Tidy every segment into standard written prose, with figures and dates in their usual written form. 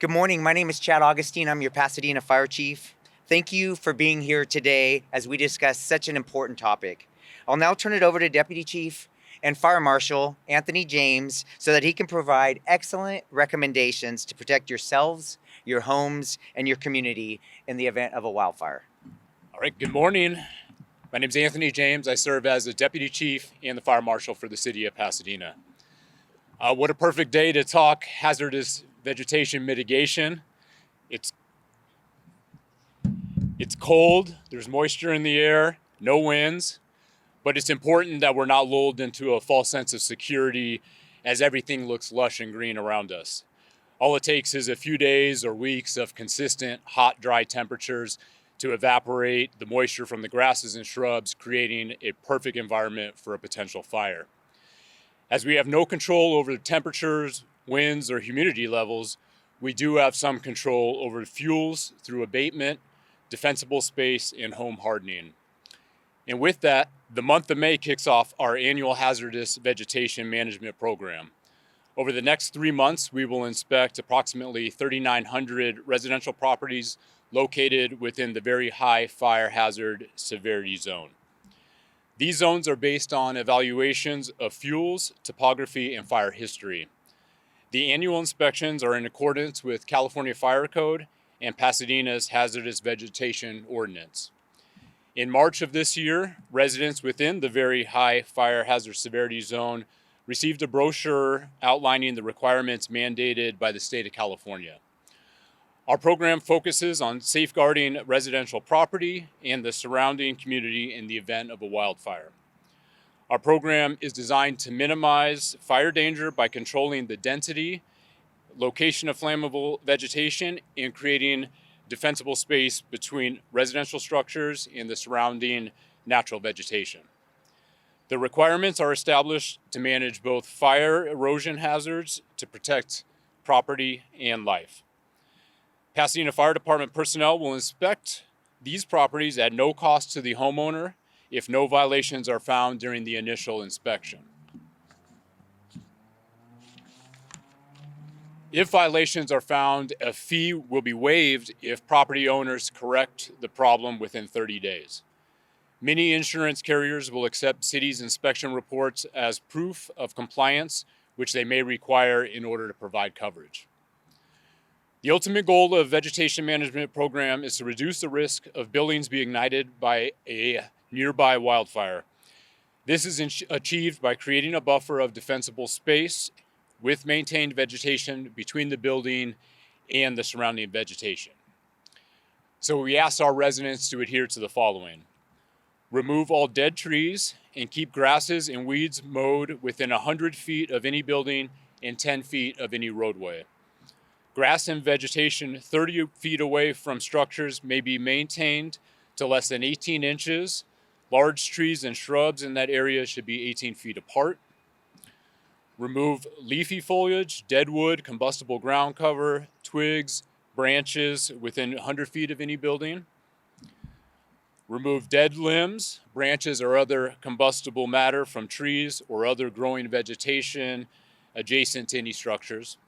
Good morning. My name is Chad Augustin. I'm your Pasadena Fire Chief. Thank you for being here today as we discuss such an important topic. I'll now turn it over to Deputy Chief and Fire Marshal Anthony James so that he can provide excellent recommendations to protect yourselves, your homes, and your community in the event of a wildfire. All right, good morning. My name is Anthony James. I serve as the Deputy Chief and the Fire Marshal for the city of Pasadena. What a perfect day to talk hazardous vegetation mitigation. It's cold, there's moisture in the air, no winds, but it's important that we're not lulled into a false sense of security as everything looks lush and green around us. All it takes is a few days or weeks of consistent hot, dry temperatures to evaporate the moisture from the grasses and shrubs, creating a perfect environment for a potential fire. As we have no control over temperatures, winds, or humidity levels, we do have some control over fuels through abatement, defensible space, and home hardening. And with that, the month of May kicks off our annual Hazardous Vegetation Management Program. Over the next 3 months, we will inspect approximately 3,900 residential properties located within the very high fire hazard severity zone. These zones are based on evaluations of fuels, topography, and fire history. The annual inspections are in accordance with California Fire Code and Pasadena's Hazardous Vegetation Ordinance. In March of this year, residents within the very high fire hazard severity zone received a brochure outlining the requirements mandated by the state of California. Our program focuses on safeguarding residential property and the surrounding community in the event of a wildfire. Our program is designed to minimize fire danger by controlling the density, location of flammable vegetation, and creating defensible space between residential structures and the surrounding natural vegetation. The requirements are established to manage both fire erosion hazards to protect property and life. Pasadena Fire Department personnel will inspect these properties at no cost to the homeowner if no violations are found during the initial inspection. If violations are found, a fee will be waived if property owners correct the problem within 30 days. Many insurance carriers will accept cities' inspection reports as proof of compliance, which they may require in order to provide coverage. The ultimate goal of vegetation management program is to reduce the risk of buildings being ignited by a nearby wildfire. This is achieved by creating a buffer of defensible space with maintained vegetation between the building and the surrounding vegetation. So we ask our residents to adhere to the following. Remove all dead trees and keep grasses and weeds mowed within 100 feet of any building and 10 feet of any roadway. Grass and vegetation 30 feet away from structures may be maintained to less than 18 inches. Large trees and shrubs in that area should be 18 feet apart. Remove leafy foliage, dead wood, combustible ground cover, twigs, branches within 100 feet of any building. Remove dead limbs, branches, or other combustible matter from trees or other growing vegetation adjacent to any structures.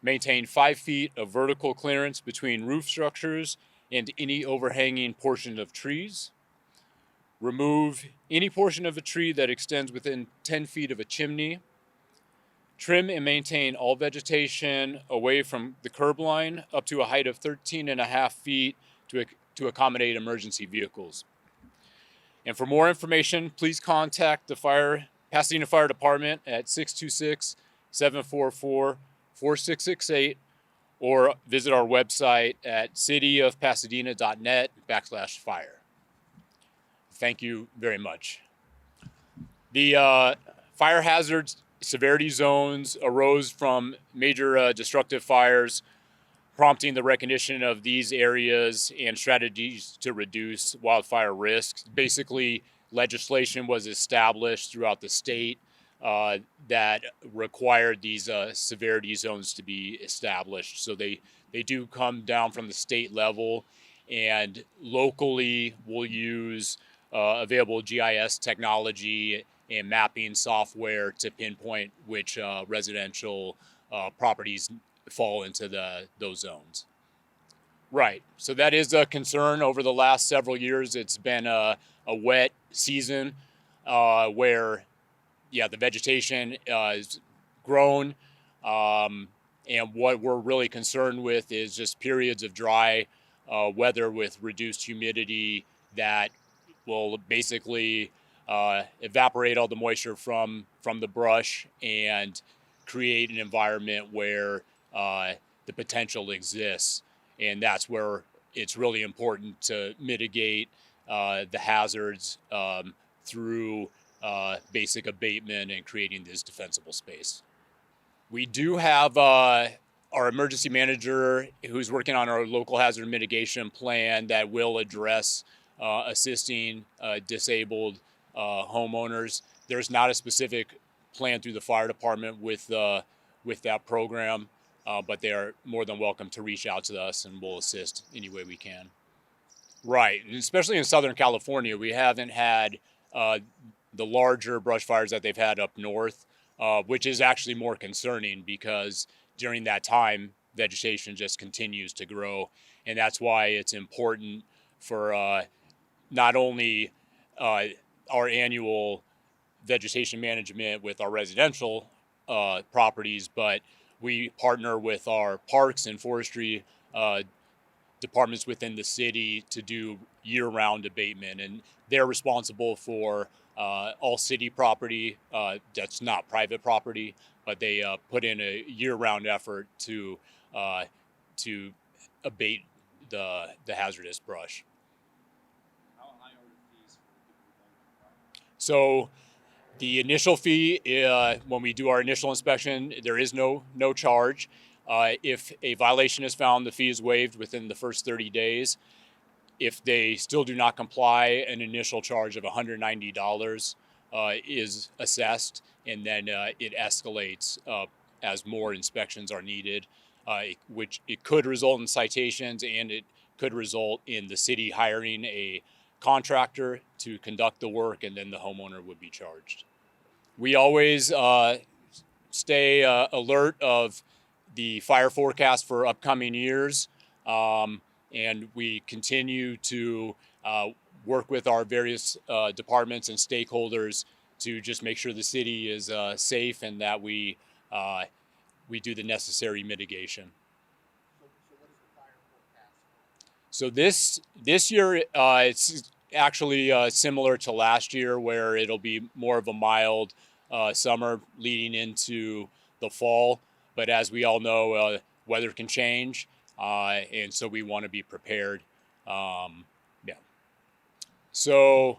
Maintain 5 feet of vertical clearance between roof structures and any overhanging portion of trees. Remove any portion of a tree that extends within 10 feet of a chimney. Trim and maintain all vegetation away from the curb line up to a height of 13.5 feet to accommodate emergency vehicles. And for more information, please contact the Pasadena Fire Department at 626-744-4668 or visit our website at cityofpasadena.net/fire. Thank you very much. The fire hazards severity zones arose from major destructive fires, prompting the recognition of these areas and strategies to reduce wildfire risks. Basically, legislation was established throughout the state that required these severity zones to be established. So they do come down from the state level, and locally we'll use available GIS technology and mapping software to pinpoint which residential properties fall into those zones. Right. So that is a concern over the last several years. It's been a wet season where, the vegetation is grown. And what we're really concerned with is just periods of dry weather with reduced humidity that will basically evaporate all the moisture from the brush and create an environment where the potential exists. And that's where it's really important to mitigate the hazards through basic abatement and creating this defensible space. We do have our emergency manager who's working on our local hazard mitigation plan that will address assisting disabled homeowners. There's not a specific plan through the fire department with that program, but they are more than welcome to reach out to us and we'll assist any way we can. Right, and especially in Southern California, we haven't had the larger brush fires that they've had up north, which is actually more concerning because during that time, vegetation just continues to grow. And that's why it's important for not only our annual vegetation management with our residential properties, but we partner with our parks and forestry departments within the city to do year-round abatement. And they're responsible for all city property that's not private property, but they put in a year-round effort to abate the hazardous brush. How high are the fees for people? So the initial fee, when we do our initial inspection, there is no charge. If a violation is found, the fee is waived within the first 30 days. If they still do not comply, an initial charge of $190 is assessed, and then it escalates as more inspections are needed, which it could result in citations, and it could result in the city hiring a contractor to conduct the work, and then the homeowner would be charged. We always stay alert of the fire forecast for upcoming years. And we continue to work with our various departments and stakeholders to just make sure the city is safe and that we do the necessary mitigation. So what is the fire forecast? So this year it's actually similar to last year, where it'll be more of a mild summer leading into the fall. But as we all know, weather can change. And so we want to be prepared. So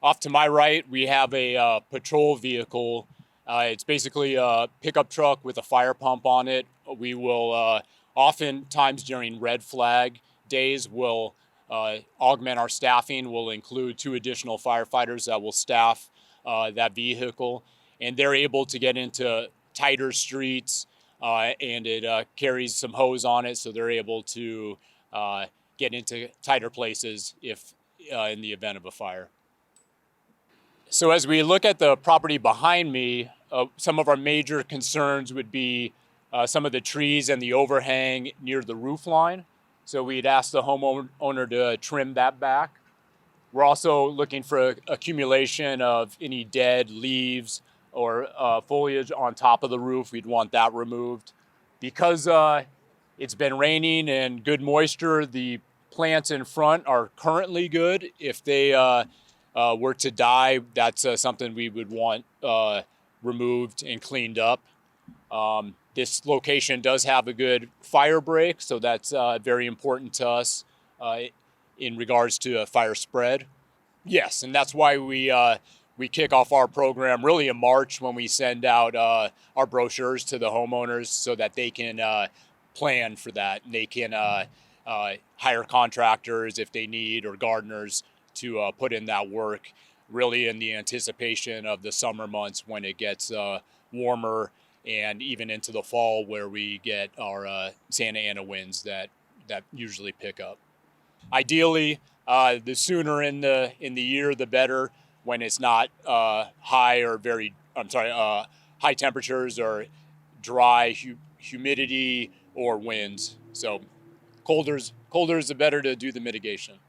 off to my right, we have a patrol vehicle. It's basically a pickup truck with a fire pump on it. We will oftentimes during red flag days, we'll augment our staffing. We'll include 2 additional firefighters that will staff that vehicle. And they're able to get into tighter streets. And it carries some hose on it, so they're able to get into tighter places if in the event of a fire. So as we look at the property behind me, some of our major concerns would be some of the trees and the overhang near the roof line. So we'd ask the homeowner to trim that back. We're also looking for accumulation of any dead leaves or foliage on top of the roof. We'd want that removed. Because it's been raining and good moisture, the plants in front are currently good. If they were to die, that's something we would want removed and cleaned up. This location does have a good fire break, so that's very important to us in regards to fire spread. Yes, and that's why we kick off our program really in March when we send out our brochures to the homeowners so that they can plan for that. And they can hire contractors if they need, or gardeners to put in that work, really in the anticipation of the summer months when it gets warmer, and even into the fall where we get our Santa Ana winds that usually pick up. Ideally, the sooner in the year, the better, when it's not high temperatures or dry, humidity or winds. So colder is the better to do the mitigation.